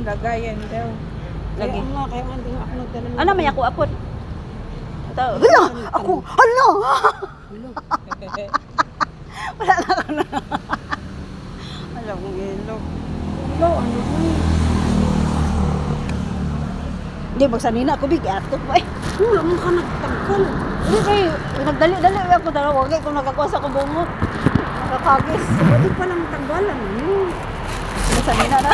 lagayan daw. Lagi. Kaya nga, kaya nga, hindi nga ako nagdala ng... Ano may ako apod? Hala! Ako! Hala! Wala na ako na. Alam kong ilog. Hello, ano ko eh. Hindi, magsanina ako big. Atot mo eh. Wala mo ka nagtangkal. Hindi kayo. Nagdali-dali ako dalawa. Huwag kayo kung nakakuha sa kubungot. Nakakagis. Pwede pa lang tanggalan. Ano? Magsanina na.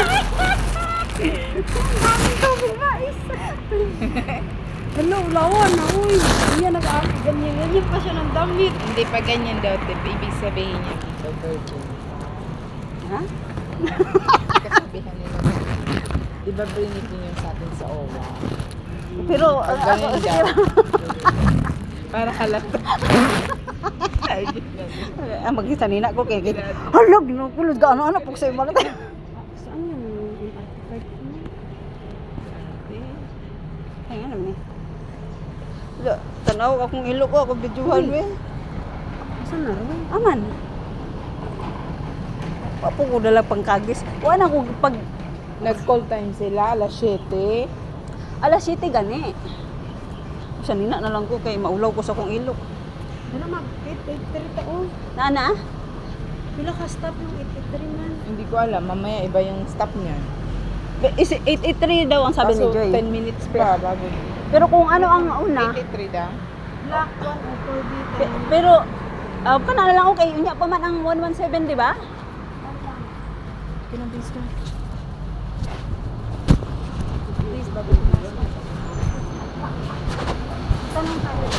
Hello, lawan na, uy. Hindi nag-aaki. Ganyan pa siya ng damit. Hindi pa ganyan daw, tip. Ibig sabihin niya dito, virgin. Ha? Kasabihan nila. Di ba brinipin yung sa atin sa OWA? Pero, Pag ganyan daw. Para halata. magsanina ko kaya kaya. Hala, ginukulod ka. Ano-ano po sa'yo malat. Saan yung artifact mo? Ay, ano naman eh. Wala, tanaw akong ilog ko, akong bidyuhan Uy. eh. Saan na rin? Aman. Papo ko dala pang kagis. Wala ko pag Nag-call time sila, alas 7. alas 7 gani. Sanina na lang ko kay maulaw ko sa akong ilog. Ano mag-883 taon? Nana? Pila ka stop yung 883 man? Hindi ko alam, mamaya iba yung stop niya. Is 883 daw ang sabi ni Kaso Joy. 10 minutes pa bago. Pero kung ano ang una, 83 daw. Black one o 4 dito. pero panala lang ko kay unya pa man ang 117, di ba? Kinang days ka? Please, bago. Tanong tayo.